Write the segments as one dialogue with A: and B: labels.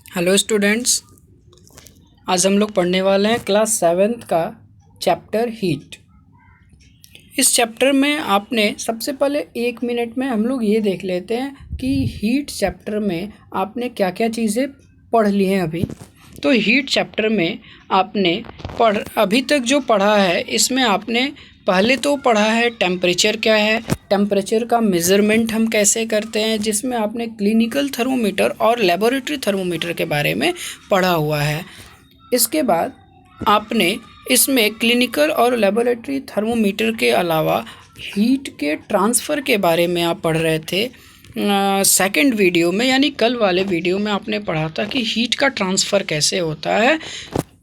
A: Hello students, आज हम लोग पढ़ने वाले हैं क्लास 7th का चैप्टर हीट। इस चैप्टर में आपने सबसे पहले 1 मिनट में हम लोग ये देख लेते हैं कि हीट चैप्टर में आपने क्या क्या चीज़ें पढ़ ली हैं अभी। तो हीट चैप्टर में आपने अभी तक जो पढ़ा है इसमें आपने पहले तो पढ़ा है टेम्परेचर क्या है, टेम्परेचर का मेज़रमेंट हम कैसे करते हैं, जिसमें आपने क्लिनिकल थर्मोमीटर और लेबोरेटरी थर्मोमीटर के बारे में पढ़ा हुआ है। इसके बाद आपने इसमें क्लिनिकल और लेबोरेटरी थर्मोमीटर के अलावा हीट के ट्रांसफ़र के बारे में आप पढ़ रहे थे। सेकंड वीडियो में यानी कल वाले वीडियो में आपने पढ़ा था कि हीट का ट्रांसफ़र कैसे होता है,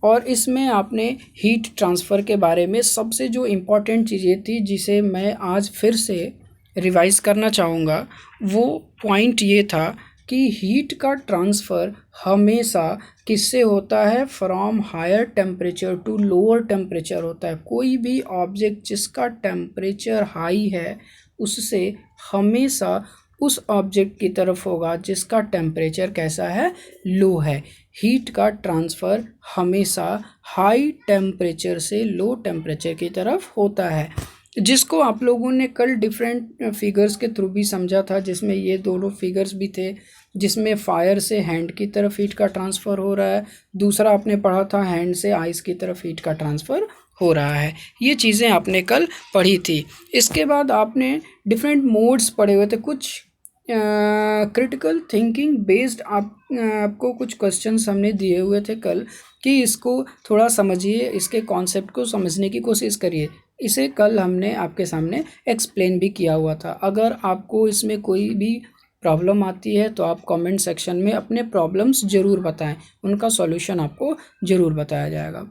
A: और इसमें आपने हीट ट्रांसफ़र के बारे में सबसे जो इम्पोर्टेंट चीज़ें थी जिसे मैं आज फिर से रिवाइज़ करना चाहूँगा, वो पॉइंट ये था कि हीट का ट्रांसफ़र हमेशा किससे होता है, from higher temperature to lower temperature होता है। कोई भी ऑब्जेक्ट जिसका टेम्परेचर हाई है उससे हमेशा उस ऑब्जेक्ट की तरफ होगा जिसका टेम्परेचर कैसा है, लो है। हीट का ट्रांसफ़र हमेशा हाई टेम्परेचर से लो टेम्परेचर की तरफ होता है, जिसको आप लोगों ने कल डिफरेंट फिगर्स के थ्रू भी समझा था, जिसमें ये दोनों फिगर्स भी थे, जिसमें फायर से हैंड की तरफ हीट का ट्रांसफ़र हो रहा है, दूसरा आपने पढ़ा था हैंड से आइस की तरफ हीट का ट्रांसफ़र हो रहा है। ये चीज़ें आपने कल पढ़ी थी। इसके बाद आपने डिफरेंट मोड्स पढ़े हुए थे, कुछ क्रिटिकल थिंकिंग बेस्ड आपको कुछ क्वेश्चंस हमने दिए हुए थे कल कि इसको थोड़ा समझिए, इसके कॉन्सेप्ट को समझने की कोशिश करिए। इसे कल हमने आपके सामने एक्सप्लेन भी किया हुआ था। अगर आपको इसमें कोई भी प्रॉब्लम आती है तो आप कमेंट सेक्शन में अपने प्रॉब्लम्स ज़रूर बताएं, उनका सॉल्यूशन आपको ज़रूर बताया जाएगा।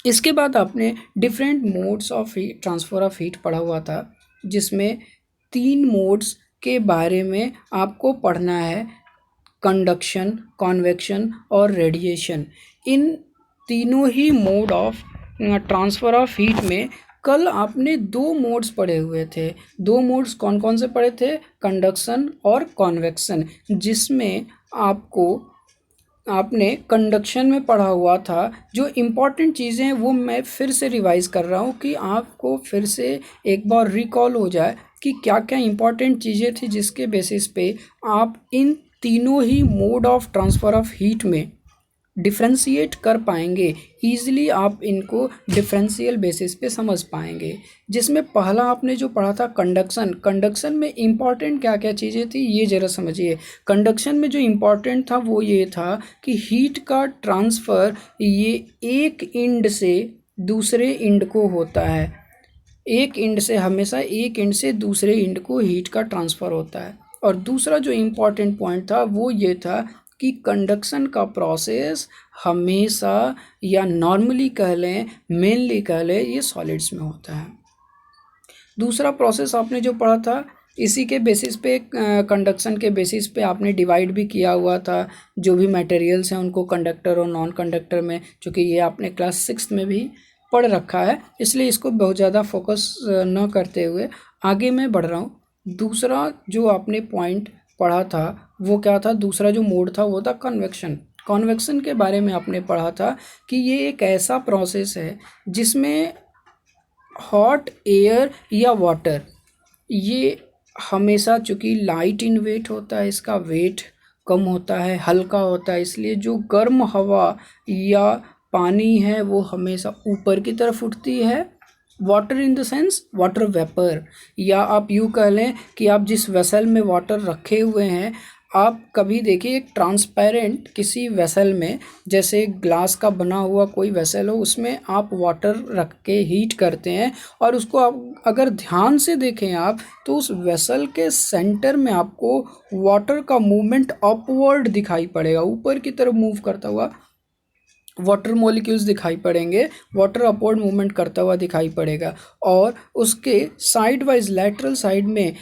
A: इसके बाद आपने different modes of heat transfer of heat पढ़ा हुआ था, जिसमें 3 मोड्स के बारे में आपको पढ़ना है, कंडक्शन, कॉन्वेक्शन और रेडिएशन। इन तीनों ही mode of transfer of heat में कल आपने 2 मोड्स पढ़े हुए थे। 2 मोड्स कौन कौन से पढ़े थे, कंडक्शन और कॉन्वेक्शन, जिसमें आपने कंडक्शन में पढ़ा हुआ था। जो इम्पॉर्टेंट चीज़ें हैं वो मैं फिर से रिवाइज़ कर रहा हूँ कि आपको फिर से एक बार रिकॉल हो जाए कि क्या क्या इम्पॉर्टेंट चीज़ें थी जिसके बेसिस पे आप इन तीनों ही mode of transfer of heat में डिफ्रेंशिएट कर पाएंगे। ईज़िली आप इनको डिफरेंशियल बेसिस पे समझ पाएंगे। जिसमें पहला आपने जो पढ़ा था कंडक्शन, कंडक्शन में इम्पॉर्टेंट क्या क्या चीज़ें थी ये ज़रा समझिए। कंडक्शन में जो इम्पॉर्टेंट था वो ये था कि हीट का ट्रांसफ़र ये एक एंड से दूसरे एंड को होता है। एक एंड से हमेशा एक एंड से दूसरे एंड को हीट का ट्रांसफ़र होता है। और दूसरा जो इम्पॉर्टेंट पॉइंट था वो ये था कि कंडक्शन का प्रोसेस हमेशा या नॉर्मली कह लें, मेनली कह लें, ये सॉलिड्स में होता है। दूसरा प्रोसेस आपने जो पढ़ा था इसी के बेसिस पे, कंडक्शन के बेसिस पे आपने डिवाइड भी किया हुआ था जो भी मटेरियल्स हैं उनको कंडक्टर और नॉन कंडक्टर में, चूँकि ये आपने क्लास 6 में भी पढ़ रखा है, इसलिए इसको बहुत ज़्यादा फोकस न करते हुए आगे मैं बढ़ रहा हूँ। दूसरा जो आपने पॉइंट पढ़ा था वो क्या था, दूसरा जो मोड था वो था कन्वेक्शन। कन्वेक्शन के बारे में आपने पढ़ा था कि ये एक ऐसा प्रोसेस है जिसमें हॉट एयर या वाटर ये हमेशा, चूँकि लाइट इन वेट होता है, इसका वेट कम होता है, हल्का होता है, इसलिए जो गर्म हवा या पानी है वो हमेशा ऊपर की तरफ उठती है। Water in the sense water vapour, या आप यूँ कह लें कि आप जिस वेसल में वाटर रखे हुए हैं, आप कभी देखिए एक ट्रांसपेरेंट किसी वेसल में, जैसे ग्लास का बना हुआ कोई वेसल हो, उसमें आप वाटर रख के हीट करते हैं और उसको आप अगर ध्यान से देखें आप तो उस वेसल के सेंटर में आपको वाटर का मूवमेंट अपवर्ड दिखाई पड़ेगा, ऊपर की तरफ मूव करता हुआ वाटर मॉलिक्यूल्स दिखाई पड़ेंगे, वाटर अपवर्ड मूवमेंट करता हुआ दिखाई पड़ेगा। और उसके साइड वाइज लैटरल साइड में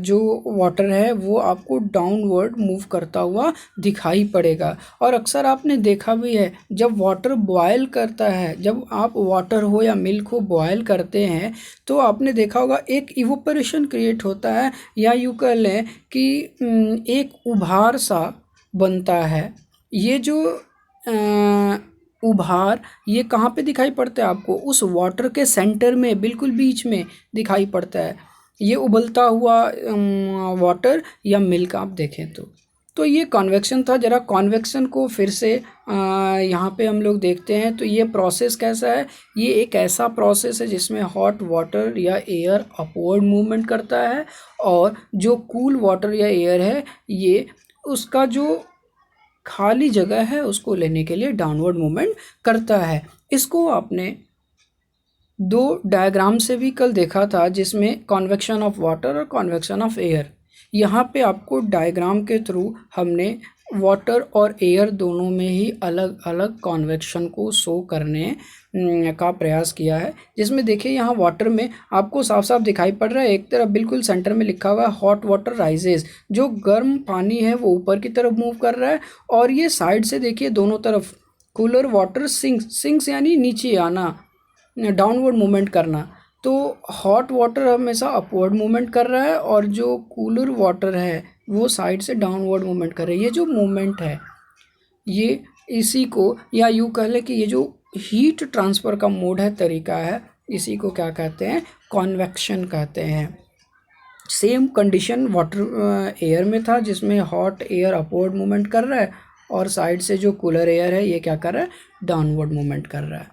A: जो वाटर है वो आपको डाउनवर्ड मूव करता हुआ दिखाई पड़ेगा। और अक्सर आपने देखा भी है जब वाटर बॉयल करता है, जब आप वाटर हो या मिल्क हो बॉयल करते हैं तो आपने देखा होगा एक इवोपरेशन क्रिएट होता है, या यूँ कह लें कि एक उभार सा बनता है। ये जो उभार ये कहाँ पे दिखाई पड़ता है आपको? उस वाटर के सेंटर में, बिल्कुल बीच में दिखाई पड़ता है। ये उबलता हुआ वाटर या मिल्क आप देखें तो ये कॉन्वेक्शन था। ज़रा कॉन्वेक्शन को फिर से यहाँ पे हम लोग देखते हैं। तो ये प्रोसेस कैसा है? ये एक ऐसा प्रोसेस है जिसमें हॉट वाटर या एयर अपवर्ड मूवमेंट करता है, और जो कूल वाटर या एयर है ये उसका जो खाली जगह है उसको लेने के लिए डाउनवर्ड मूवमेंट करता है। इसको आपने दो डायग्राम से भी कल देखा था, जिसमें कॉन्वेक्शन ऑफ वाटर और कॉन्वेक्शन ऑफ एयर। यहाँ पे आपको डायग्राम के थ्रू हमने वाटर और एयर दोनों में ही अलग अलग कॉन्वेक्शन को शो करने का प्रयास किया है। जिसमें देखिए यहाँ वाटर में आपको साफ साफ दिखाई पड़ रहा है, एक तरफ बिल्कुल सेंटर में लिखा हुआ है हॉट वाटर राइजेस, जो गर्म पानी है वो ऊपर की तरफ मूव कर रहा है, और ये साइड से देखिए दोनों तरफ कूलर वाटर सिंक्स यानी नीचे आना, डाउनवर्ड मूवमेंट करना। तो हॉट वाटर हमेशा अपवर्ड मूवमेंट कर रहा है, और जो कूलर वाटर है वो साइड से डाउनवर्ड मूवमेंट कर रहा है। ये जो मूवमेंट है ये इसी को, या यूँ कह लें कि ये जो हीट ट्रांसफ़र का मोड है, तरीका है, इसी को क्या कहते हैं? कॉन्वेक्शन कहते हैं। सेम कंडीशन वाटर एयर में था, जिसमें हॉट एयर अपवर्ड मूवमेंट कर रहा है, और साइड से जो कूलर एयर है ये क्या कर रहा है? डाउनवर्ड मूवमेंट कर रहा है।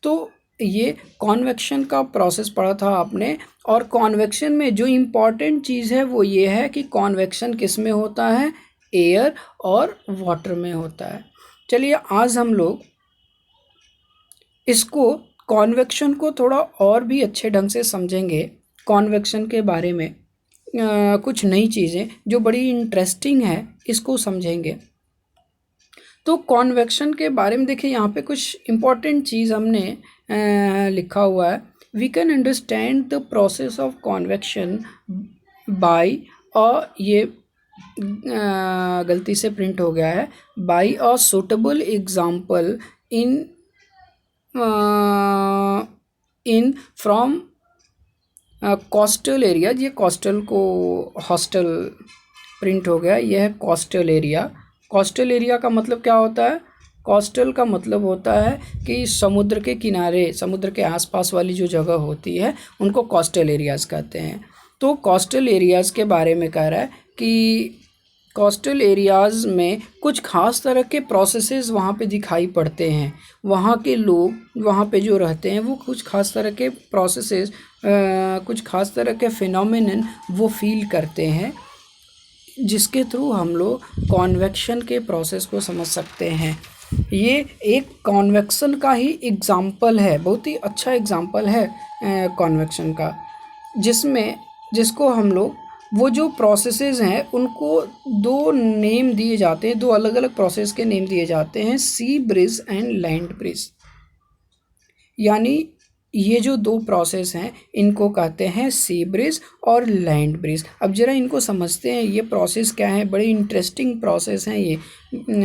A: तो ये कॉन्वेक्शन का प्रोसेस पढ़ा था आपने। और कॉन्वेक्शन में जो इम्पॉर्टेंट चीज़ है वो ये है कि कॉन्वेक्शन किस में होता है? एयर और वाटर में होता है। चलिए आज हम लोग इसको, कॉन्वेक्शन को थोड़ा और भी अच्छे ढंग से समझेंगे। कॉन्वेक्शन के बारे में कुछ नई चीज़ें जो बड़ी इंटरेस्टिंग है इसको समझेंगे। तो कॉन्वेक्शन के बारे में देखिए यहाँ पे कुछ इम्पॉर्टेंट चीज़ हमने लिखा हुआ है। We can understand the process of convection by ये गलती से प्रिंट हो गया है, by a suitable example in from coastal area. ये कोस्टल को हॉस्टल प्रिंट हो गया, यह है कोस्टल एरिया। कोस्टल एरिया का मतलब क्या होता है? कोस्टल का मतलब होता है कि समुद्र के किनारे, समुद्र के आसपास वाली जो जगह होती है उनको कोस्टल एरियाज़ कहते हैं। तो कोस्टल एरियाज़ के बारे में कह रहा है कि कोस्टल एरियाज़ में कुछ ख़ास तरह के प्रोसेसेस वहाँ पे दिखाई पड़ते हैं। वहाँ के लोग वहाँ पे जो रहते हैं वो कुछ ख़ास तरह के प्रोसेसेस, कुछ ख़ास तरह के फिनोमिनन वो फील करते हैं, जिसके थ्रू हम लोग कॉन्वेक्शन के प्रोसेस को समझ सकते हैं। ये एक कॉन्वेक्शन का ही एग्ज़ाम्पल है, बहुत ही अच्छा एग्ज़ाम्पल है कॉन्वेक्शन का, जिसको हम लोग, वो जो प्रोसेसेस हैं उनको दो नेम दिए जाते हैं, दो अलग अलग प्रोसेस के नेम दिए जाते हैं, सी ब्रिज एंड लैंड ब्रिज। यानी ये जो दो प्रोसेस हैं इनको कहते हैं सी ब्रिज और लैंड ब्रिज। अब ज़रा इनको समझते हैं, ये प्रोसेस क्या है। बड़ी इंटरेस्टिंग प्रोसेस हैं ये,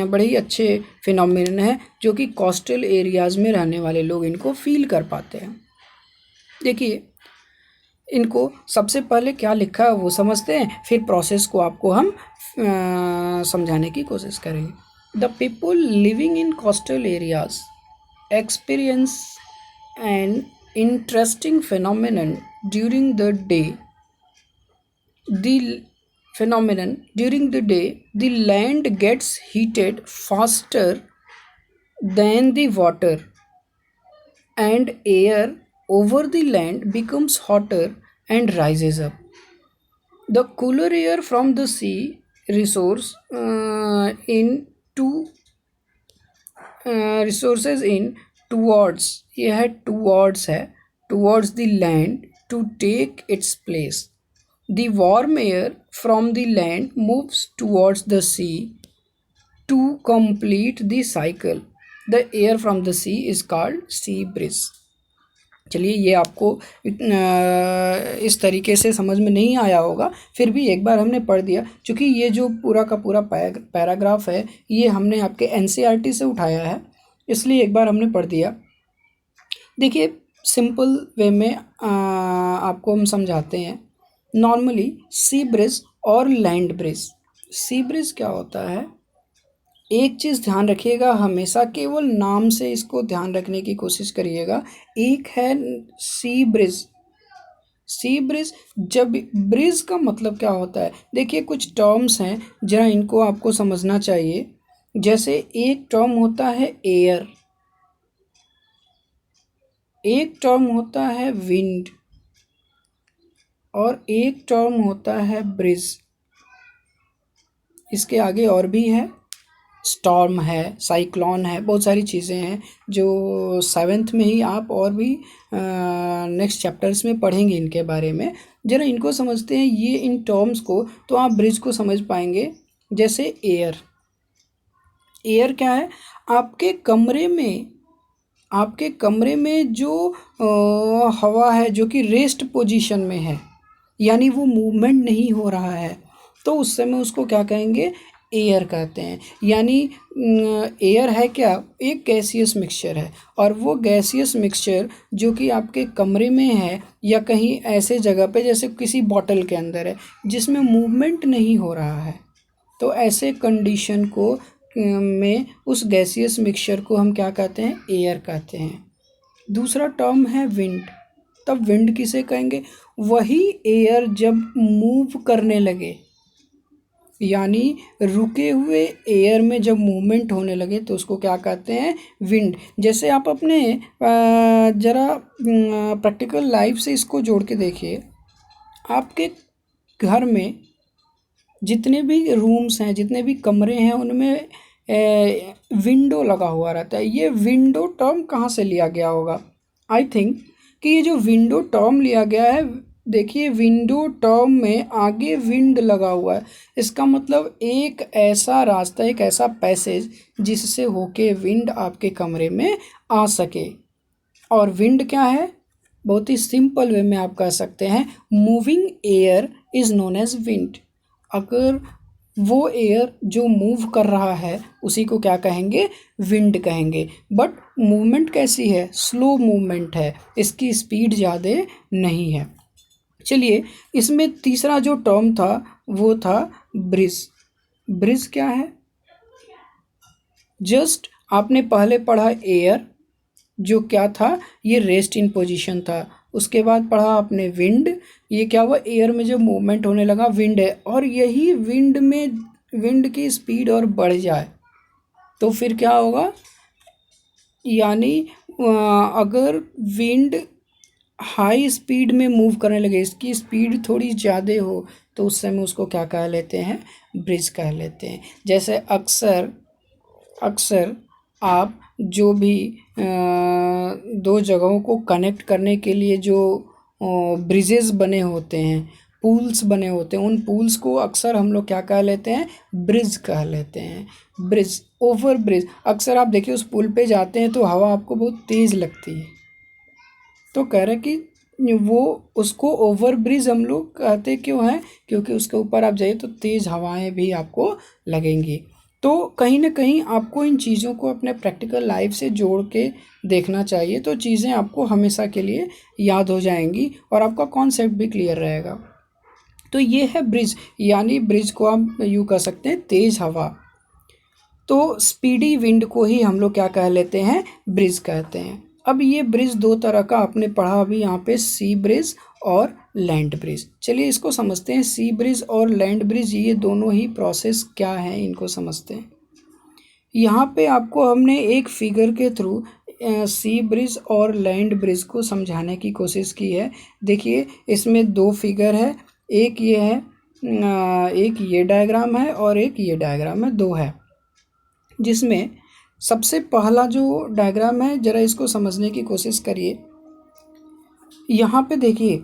A: बड़े ही अच्छे फिनोमिनन है जो कि कोस्टल एरियाज़ में रहने वाले लोग इनको फील कर पाते हैं। देखिए इनको सबसे पहले क्या लिखा है वो समझते हैं, फिर प्रोसेस को आपको हम समझाने की कोशिश करेंगे। The people living in coastal areas experience an interesting phenomenon during the day. The the land gets heated faster than the water, and air over the land becomes hotter and rises up. The cooler air from the sea resources in towards, ये है towards है, towards the land to take its place. The warm air from the land moves towards the sea to complete the cycle. The air from the sea is called sea breeze. चलिए ये आपको इस तरीके से समझ में नहीं आया होगा, फिर भी एक बार हमने पढ़ दिया, क्योंकि ये जो पूरा का पूरा पैराग्राफ है ये हमने आपके एनसीईआरटी से उठाया है, इसलिए एक बार हमने पढ़ दिया। देखिए सिंपल वे में आपको हम समझाते हैं। नॉर्मली सी ब्रिज और लैंड ब्रिज, सी ब्रिज क्या होता है? एक चीज़ ध्यान रखिएगा, हमेशा केवल नाम से इसको ध्यान रखने की कोशिश करिएगा। एक है सी ब्रिज। सी ब्रिज, जब ब्रिज का मतलब क्या होता है, देखिए कुछ टर्म्स हैं जरा इनको आपको समझना चाहिए। जैसे एक टर्म होता है एयर, एक टर्म होता है विंड, और एक टर्म होता है ब्रिज। इसके आगे और भी है, स्टॉर्म है, साइक्लोन है, बहुत सारी चीज़ें हैं जो सेवेंथ में ही आप और भी नेक्स्ट चैप्टर्स में पढ़ेंगे इनके बारे में। ज़रा इनको समझते हैं ये इन टर्म्स को, तो आप ब्रिज को समझ पाएंगे। जैसे एयर, एयर क्या है, आपके कमरे में जो हवा है जो कि रेस्ट पोजीशन में है, यानी वो मूवमेंट नहीं हो रहा है, तो उस समय उसको क्या कहेंगे, एयर कहते हैं। यानी एयर है क्या, एक गैसियस मिक्सचर है, और वो गैसियस मिक्सचर जो कि आपके कमरे में है या कहीं ऐसे जगह पे जैसे किसी बॉटल के अंदर है जिसमें मूवमेंट नहीं हो रहा है, तो ऐसे कंडीशन को में उस गैसियस मिक्सचर को हम क्या कहते हैं, एयर कहते हैं। दूसरा टर्म है विंड। तब विंड किसे कहेंगे, वही एयर जब मूव करने लगे, यानी रुके हुए एयर में जब मूवमेंट होने लगे तो उसको क्या कहते हैं, विंड। जैसे आप अपने ज़रा प्रैक्टिकल लाइफ से इसको जोड़ के देखिए। आपके घर में जितने भी रूम्स हैं, जितने भी कमरे हैं, उनमें विंडो लगा हुआ रहता है। ये विंडो टर्म कहाँ से लिया गया होगा, आई थिंक कि ये जो विंडो टर्म लिया गया है, देखिए विंडो टर्म में आगे विंड लगा हुआ है, इसका मतलब एक ऐसा रास्ता, एक ऐसा पैसेज जिससे होके विंड आपके कमरे में आ सके। और विंड क्या है, बहुत ही सिंपल वे में आप कह सकते हैं, moving air is known as wind. अगर वो एयर जो मूव कर रहा है उसी को क्या कहेंगे, विंड कहेंगे। बट मूवमेंट कैसी है, स्लो मूवमेंट है, इसकी स्पीड ज़्यादा नहीं है। चलिए, इसमें तीसरा जो टर्म था वो था ब्रिज। ब्रिज क्या है, जस्ट आपने पहले पढ़ा एयर जो क्या था, ये रेस्ट इन पोजीशन था। उसके बाद पढ़ा आपने विंड, ये क्या हुआ, एयर में जब मूवमेंट होने लगा विंड है, और यही विंड की स्पीड और बढ़ जाए तो फिर क्या होगा, यानी अगर विंड हाई स्पीड में मूव करने लगे, इसकी स्पीड थोड़ी ज़्यादा हो, तो उस समय उसको क्या कह लेते हैं, ब्रिज कह लेते हैं। जैसे अक्सर आप जो भी दो जगहों को कनेक्ट करने के लिए जो ब्रिजेस बने होते हैं, पूल्स बने होते हैं, उन पूल्स को अक्सर हम लोग क्या कह लेते हैं, ब्रिज कह लेते हैं। ब्रिज, ओवर ब्रिज, अक्सर आप देखिए उस पुल पे जाते हैं तो हवा आपको बहुत तेज़ लगती है, तो कह रहे कि वो उसको ओवर ब्रिज हम लोग कहते क्यों हैं, क्योंकि उसके ऊपर आप जाइए तो तेज़ हवाएं भी आपको लगेंगी। तो कहीं ना कहीं आपको इन चीज़ों को अपने प्रैक्टिकल लाइफ से जोड़ के देखना चाहिए, तो चीज़ें आपको हमेशा के लिए याद हो जाएंगी और आपका कॉन्सेप्ट भी क्लियर रहेगा। तो ये है ब्रिज, यानी ब्रिज को आप यूँ कह सकते हैं तेज़ हवा। तो स्पीडी विंड को ही हम लोग क्या कह लेते हैं, ब्रिज कहते हैं। अब ये ब्रिज दो तरह का आपने पढ़ा अभी यहाँ पे, सी ब्रिज और लैंड ब्रिज। चलिए इसको समझते हैं, सी ब्रिज और लैंड ब्रिज ये दोनों ही प्रोसेस क्या हैं इनको समझते हैं। यहाँ पे आपको हमने एक फिगर के थ्रू सी ब्रिज और लैंड ब्रिज को समझाने की कोशिश की है। देखिए इसमें दो फिगर है, एक ये है, एक ये डायग्राम है और एक ये डायग्राम है, दो है। जिसमें सबसे पहला जो डायग्राम है, ज़रा इसको समझने की कोशिश करिए। यहाँ पे देखिए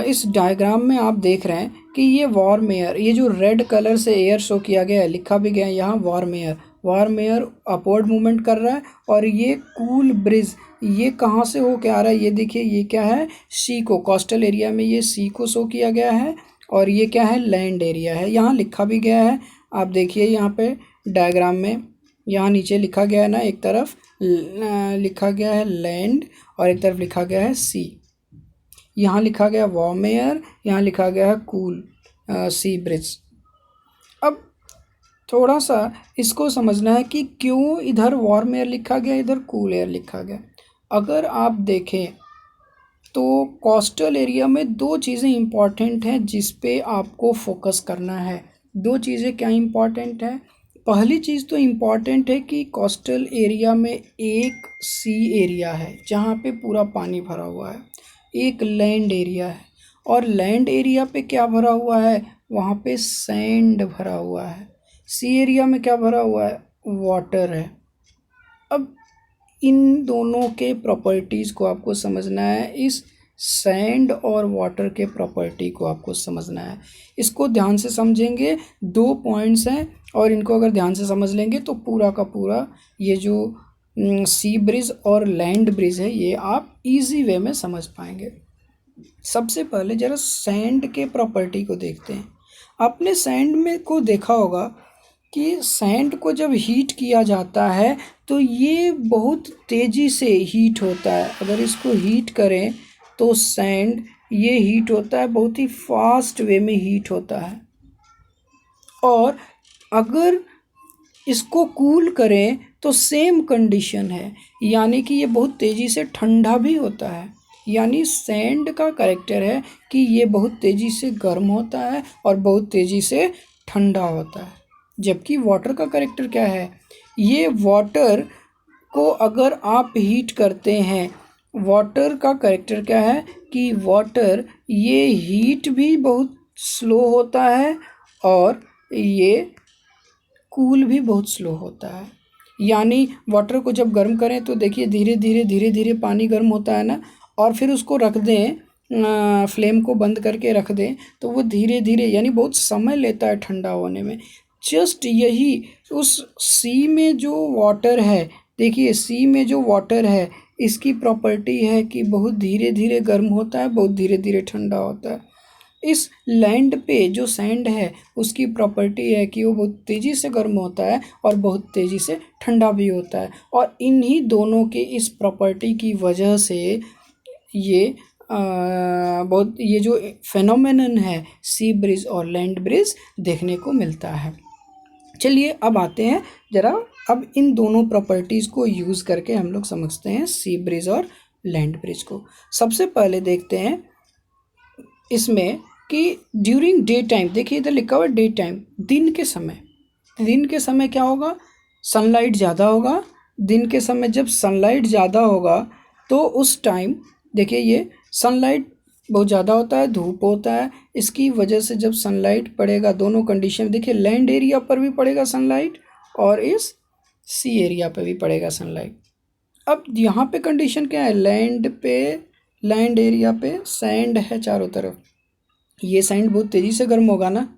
A: इस डायग्राम में आप देख रहे हैं कि ये वार्म एयर, ये जो रेड कलर से एयर शो किया गया है, लिखा भी गया है यहाँ वार्म एयर अपवर्ड मूवमेंट कर रहा है। और ये कूल ब्रिज, ये कहाँ से हो के आ रहा है, ये देखिए ये क्या है, सी को, कोस्टल एरिया में ये सी को शो किया गया है, और ये क्या है, लैंड एरिया है, यहाँ लिखा भी गया है। आप देखिए यहाँ पे डायग्राम में, यहाँ नीचे लिखा गया है ना, एक तरफ लिखा गया है लैंड और एक तरफ लिखा गया है सी। यहाँ लिखा गया वार्म एयर, यहाँ लिखा गया है कूल सी ब्रिज। अब थोड़ा सा इसको समझना है कि क्यों इधर वार्म एयर लिखा गया, इधर कूल एयर लिखा गया। अगर आप देखें तो कोस्टल एरिया में दो चीज़ें इम्पॉर्टेंट हैं जिस पे आपको फोकस करना है। दो चीज़ें क्या इम्पॉर्टेंट है? पहली चीज़ तो इम्पॉर्टेंट है कि कोस्टल एरिया में एक सी एरिया है जहाँ पे पूरा पानी भरा हुआ है, एक लैंड एरिया है, और लैंड एरिया पे क्या भरा हुआ है? वहाँ पे सैंड भरा हुआ है। सी एरिया में क्या भरा हुआ है? वाटर है। अब इन दोनों के प्रॉपर्टीज़ को आपको समझना है, इस सैंड और वाटर के प्रॉपर्टी को आपको समझना है। इसको ध्यान से समझेंगे, दो पॉइंट्स हैं और इनको अगर ध्यान से समझ लेंगे तो पूरा का पूरा ये जो सी ब्रिज और लैंड ब्रिज है ये आप इजी वे में समझ पाएंगे। सबसे पहले ज़रा सैंड के प्रॉपर्टी को देखते हैं। आपने सैंड में को देखा होगा कि सैंड को जब हीट किया जाता है तो ये बहुत तेज़ी से हीट होता है। अगर इसको हीट करें तो सैंड ये हीट होता है, बहुत ही फास्ट वे में हीट होता है। और अगर इसको कूल करें तो सेम कंडीशन है, यानी कि ये बहुत तेज़ी से ठंडा भी होता है। यानी सैंड का कैरेक्टर है कि ये बहुत तेज़ी से गर्म होता है और बहुत तेज़ी से ठंडा होता है। जबकि वाटर का कैरेक्टर क्या है? ये वाटर को अगर आप हीट करते हैं, वाटर का कैरेक्टर क्या है कि वाटर ये हीट भी बहुत स्लो होता है और ये कूल भी बहुत स्लो होता है। यानी वाटर को जब गर्म करें तो देखिए धीरे धीरे पानी गर्म होता है ना, और फिर उसको रख दें, फ्लेम को बंद करके रख दें तो वो धीरे धीरे यानी बहुत समय लेता है ठंडा होने में। जस्ट यही उस सी में जो वाटर है, देखिए सी में जो वाटर है इसकी प्रॉपर्टी है कि बहुत धीरे धीरे गर्म होता है, बहुत धीरे धीरे ठंडा होता है। इस लैंड पे जो सैंड है उसकी प्रॉपर्टी है कि वो बहुत तेज़ी से गर्म होता है और बहुत तेज़ी से ठंडा भी होता है। और इन्हीं दोनों के इस प्रॉपर्टी की वजह से ये बहुत ये जो फेनोमेनन है सी ब्रिज और लैंड ब्रिज देखने को मिलता है। चलिए अब आते हैं ज़रा, अब इन दोनों प्रॉपर्टीज़ को यूज़ करके हम लोग समझते हैं सी ब्रिज और लैंड ब्रिज को। सबसे पहले देखते हैं इसमें कि ड्यूरिंग डे टाइम, देखिए इधर लिखा हुआ है डे टाइम, दिन के समय क्या होगा? सनलाइट ज़्यादा होगा। दिन के समय जब सनलाइट ज़्यादा होगा तो उस टाइम देखिए ये सनलाइट बहुत ज़्यादा होता है, धूप होता है, इसकी वजह से जब सनलाइट पड़ेगा, दोनों कंडीशन देखिए लैंड एरिया पर भी पड़ेगा सनलाइट और इस सी एरिया पर भी पड़ेगा सनलाइट। अब यहाँ पे कंडीशन क्या है? लैंड एरिया पे सैंड है चारों तरफ, ये सैंड बहुत तेज़ी से गर्म होगा ना,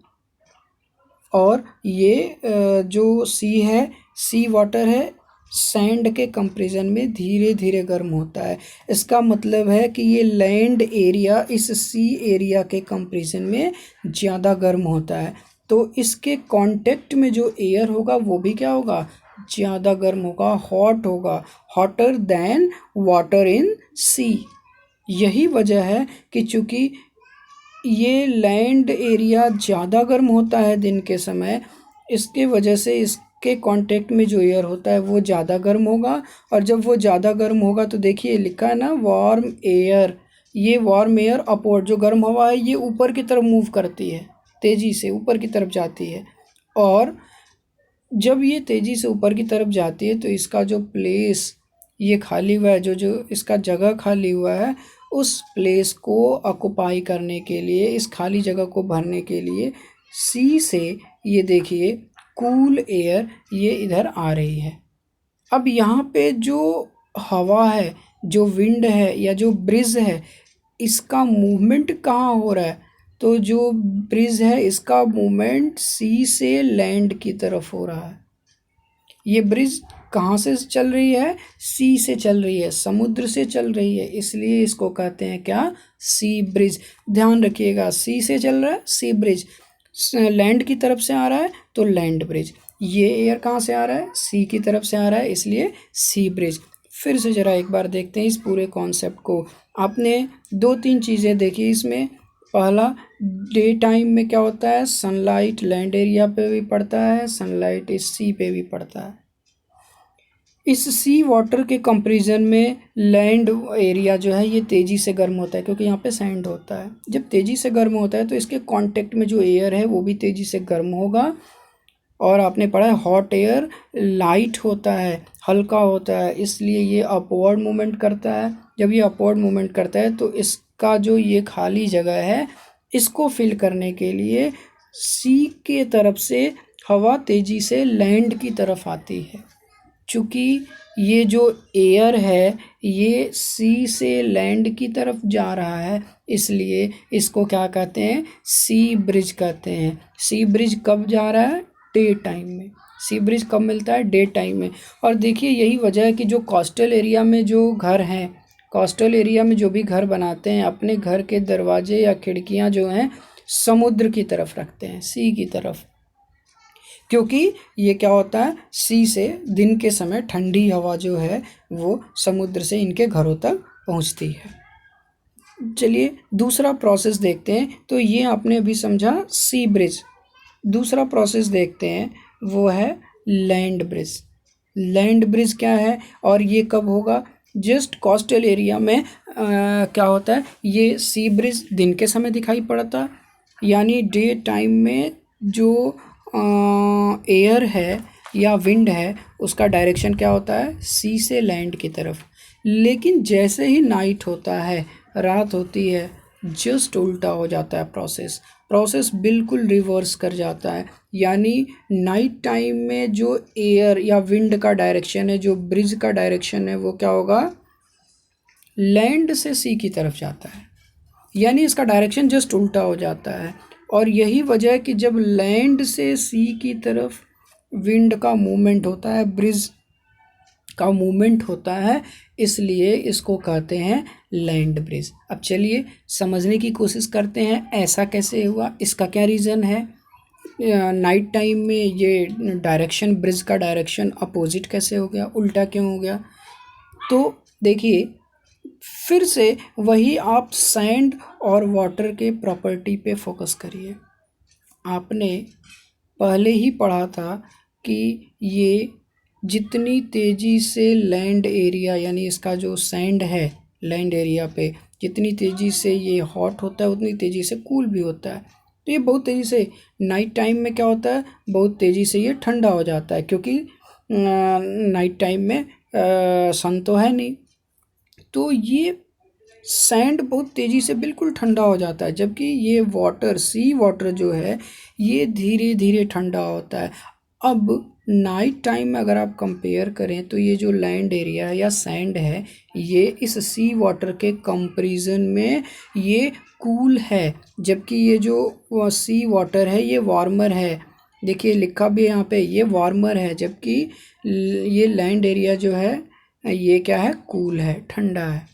A: और ये जो सी है, सी वाटर है, सैंड के कंपैरिजन में धीरे धीरे गर्म होता है। इसका मतलब है कि ये लैंड एरिया इस सी एरिया के कंपैरिजन में ज़्यादा गर्म होता है, तो इसके कांटेक्ट में जो एयर होगा वो भी क्या होगा? ज़्यादा गर्म होगा, हॉट होगा, हॉटर देन वाटर इन सी। यही वजह है कि चूँकि ये लैंड एरिया ज़्यादा गर्म होता है दिन के समय, इसके वजह से इसके कांटेक्ट में जो एयर होता है वो ज़्यादा गर्म होगा, और जब वो ज़्यादा गर्म होगा तो देखिए लिखा है ना वार्म एयर, ये वार्म एयर अपवर्ड, जो गर्म हवा है ये ऊपर की तरफ मूव करती है, तेज़ी से ऊपर की तरफ जाती है, और जब ये तेज़ी से ऊपर की तरफ जाती है तो इसका जो प्लेस ये खाली हुआ है, जो इसका जगह खाली हुआ है, उस प्लेस को ऑक्युपाई करने के लिए, इस खाली जगह को भरने के लिए सी से ये देखिए कूल एयर ये इधर आ रही है। अब यहाँ पे जो हवा है, जो विंड है या जो ब्रिज है, इसका मूवमेंट कहाँ हो रहा है? तो जो ब्रिज है इसका मूवमेंट सी से लैंड की तरफ हो रहा है। ये ब्रिज कहाँ से चल रही है? सी से चल रही है, समुद्र से चल रही है, इसलिए इसको कहते हैं क्या? सी ब्रिज। ध्यान रखिएगा, सी से चल रहा है सी ब्रिज, लैंड की तरफ से आ रहा है तो लैंड ब्रिज। ये एयर कहाँ से आ रहा है? सी की तरफ से आ रहा है, इसलिए सी ब्रिज। फिर से ज़रा एक बार देखते हैं इस पूरे कॉन्सेप्ट को। आपने दो तीन चीज़ें देखी इसमें, पहला, डे टाइम में क्या होता है, सनलाइट लैंड एरिया पे भी पड़ता है, सनलाइट इस सी पे भी पड़ता है। इस सी वाटर के कंपैरिजन में लैंड एरिया जो है ये तेज़ी से गर्म होता है, क्योंकि यहाँ पे सैंड होता है। जब तेज़ी से गर्म होता है तो इसके कांटेक्ट में जो एयर है वो भी तेज़ी से गर्म होगा। और आपने पढ़ा है हॉट एयर लाइट होता है, हल्का होता है, इसलिए ये अपवर्ड मूवमेंट करता है। जब ये अपवर्ड मूवमेंट करता है तो इसका जो ये खाली जगह है इसको फिल करने के लिए सी के तरफ से हवा तेज़ी से लैंड की तरफ आती है। चूँकि ये जो एयर है ये सी से लैंड की तरफ जा रहा है, इसलिए इसको क्या कहते हैं, सी ब्रिज कहते हैं। सी ब्रिज कब जा रहा है, डे टाइम में। सी ब्रिज कब मिलता है, डे टाइम में। और देखिए यही वजह है कि जो कोस्टल एरिया में जो घर हैं, कोस्टल एरिया में जो भी घर बनाते हैं, अपने घर के दरवाजे या खिड़कियां जो हैं समुद्र की तरफ रखते हैं, सी की तरफ, क्योंकि ये क्या होता है, सी से दिन के समय ठंडी हवा जो है वो समुद्र से इनके घरों तक पहुंचती है। चलिए दूसरा प्रोसेस देखते हैं। तो ये आपने अभी समझा सी ब्रिज। दूसरा प्रोसेस देखते हैं, वो है लैंड ब्रिज। लैंड ब्रिज क्या है और ये कब होगा, जस्ट कोस्टल एरिया में क्या होता है, ये सी ब्रिज दिन के समय दिखाई पड़ता है, यानी डे टाइम में जो एयर है या विंड है उसका डायरेक्शन क्या होता है, सी से लैंड की तरफ। लेकिन जैसे ही नाइट होता है, रात होती है, जस्ट उल्टा हो जाता है प्रोसेस बिल्कुल रिवर्स कर जाता है। यानी नाइट टाइम में जो एयर या विंड का डायरेक्शन है, जो ब्रिज का डायरेक्शन है, वो क्या होगा, लैंड से सी की तरफ जाता है, यानी इसका डायरेक्शन जस्ट उल्टा हो जाता है। और यही वजह है कि जब लैंड से सी की तरफ विंड का मूवमेंट होता है, ब्रिज का मूवमेंट होता है, इसलिए इसको कहते हैं लैंड ब्रिज। अब चलिए समझने की कोशिश करते हैं ऐसा कैसे हुआ, इसका क्या रीज़न है। नाइट टाइम में ये डायरेक्शन, ब्रिज का डायरेक्शन अपोजिट कैसे हो गया, उल्टा क्यों हो गया। तो देखिए फिर से वही आप सैंड और वाटर के प्रॉपर्टी पे फोकस करिए। आपने पहले ही पढ़ा था कि ये जितनी तेज़ी से लैंड एरिया, यानी इसका जो सैंड है लैंड एरिया पे, जितनी तेज़ी से ये हॉट होता है उतनी तेज़ी से कूल भी होता है। तो ये बहुत तेज़ी से नाइट टाइम में क्या होता है, बहुत तेज़ी से ये ठंडा हो जाता है, क्योंकि नाइट टाइम में सन तो है नहीं, तो ये सैंड बहुत तेज़ी से बिल्कुल ठंडा हो जाता है, जबकि ये वाटर, सी वाटर जो है ये धीरे धीरे ठंडा होता है। अब नाइट टाइम में अगर आप कंपेयर करें तो ये जो लैंड एरिया है या सैंड है, ये इस सी वाटर के कंपैरिजन में ये कूल है, जबकि ये जो सी वाटर है ये वार्मर है। देखिए लिखा भी है यहाँ पे, ये वार्मर है, जबकि ये लैंड एरिया जो है ये क्या है, कूल है, ठंडा है।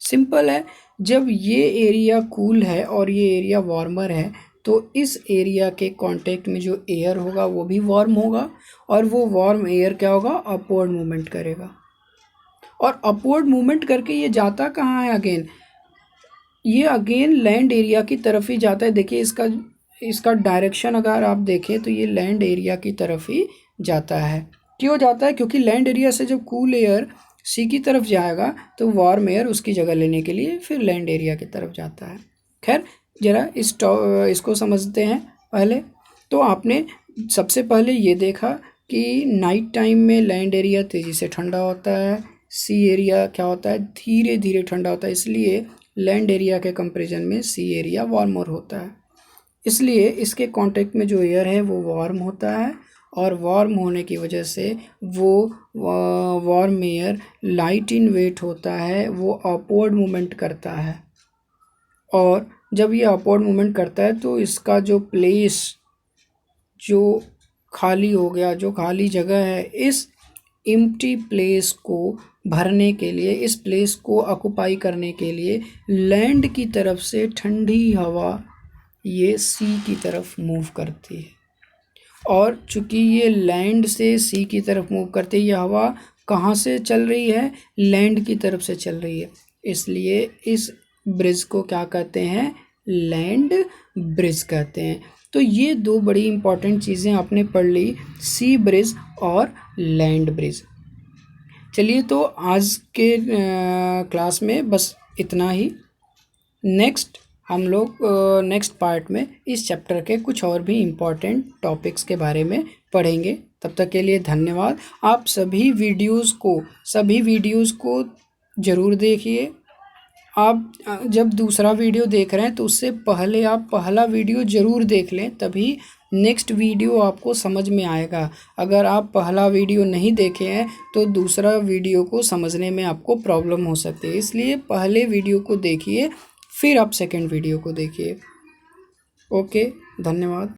A: सिंपल है, जब ये एरिया कूल है और ये एरिया वार्मर है तो इस एरिया के कांटेक्ट में जो एयर होगा वो भी वार्म होगा, और वो वार्म एयर क्या होगा, अपवर्ड मूवमेंट करेगा। और अपवर्ड मूवमेंट करके ये जाता कहाँ है, अगेन ये अगेन लैंड एरिया की तरफ ही जाता है। देखिए इसका डायरेक्शन अगर आप देखें तो ये लैंड एरिया की तरफ ही जाता है। क्यों जाता है, क्योंकि लैंड एरिया से जब कूल एयर सी की तरफ जाएगा तो वार्म एयर उसकी जगह लेने के लिए फिर लैंड एरिया की तरफ जाता है। खैर ज़रा इसको समझते हैं पहले। तो आपने सबसे पहले ये देखा कि नाइट टाइम में लैंड एरिया तेज़ी से ठंडा होता है, सी एरिया क्या होता है, धीरे धीरे ठंडा होता है, इसलिए लैंड एरिया के कंपैरिजन में सी एरिया वार्मर होता है। इसलिए इसके कांटेक्ट में जो एयर है वो वार्म होता है, और वार्म होने की वजह से वो warm air light in weight होता है, वो अपवर्ड मूवमेंट करता है। और जब ये अपवर्ड मूवमेंट करता है तो इसका जो प्लेस जो खाली हो गया, जो खाली जगह है, इस एम्प्टी प्लेस को भरने के लिए, इस प्लेस को ऑक्युपाई करने के लिए लैंड की तरफ से ठंडी हवा ये सी की तरफ मूव करती है। और चूँकि ये लैंड से सी की तरफ मूव करती है, ये हवा कहाँ से चल रही है, लैंड की तरफ से चल रही है, इसलिए इस ब्रिज को क्या कहते हैं, लैंड ब्रिज कहते हैं। तो ये दो बड़ी इंपॉर्टेंट चीज़ें आपने पढ़ ली, सी ब्रिज और लैंड ब्रिज। चलिए, तो आज के क्लास में बस इतना ही। नेक्स्ट हम लोग नेक्स्ट पार्ट में इस चैप्टर के कुछ और भी इम्पॉर्टेंट टॉपिक्स के बारे में पढ़ेंगे। तब तक के लिए धन्यवाद। आप सभी वीडियोस को ज़रूर देखिए। आप जब दूसरा वीडियो देख रहे हैं तो उससे पहले आप पहला वीडियो ज़रूर देख लें, तभी नेक्स्ट वीडियो आपको समझ में आएगा। अगर आप पहला वीडियो नहीं देखे हैं तो दूसरा वीडियो को समझने में आपको प्रॉब्लम हो सकती है। इसलिए पहले वीडियो को देखिए, फिर आप सेकंड वीडियो को देखिए। ओके, धन्यवाद।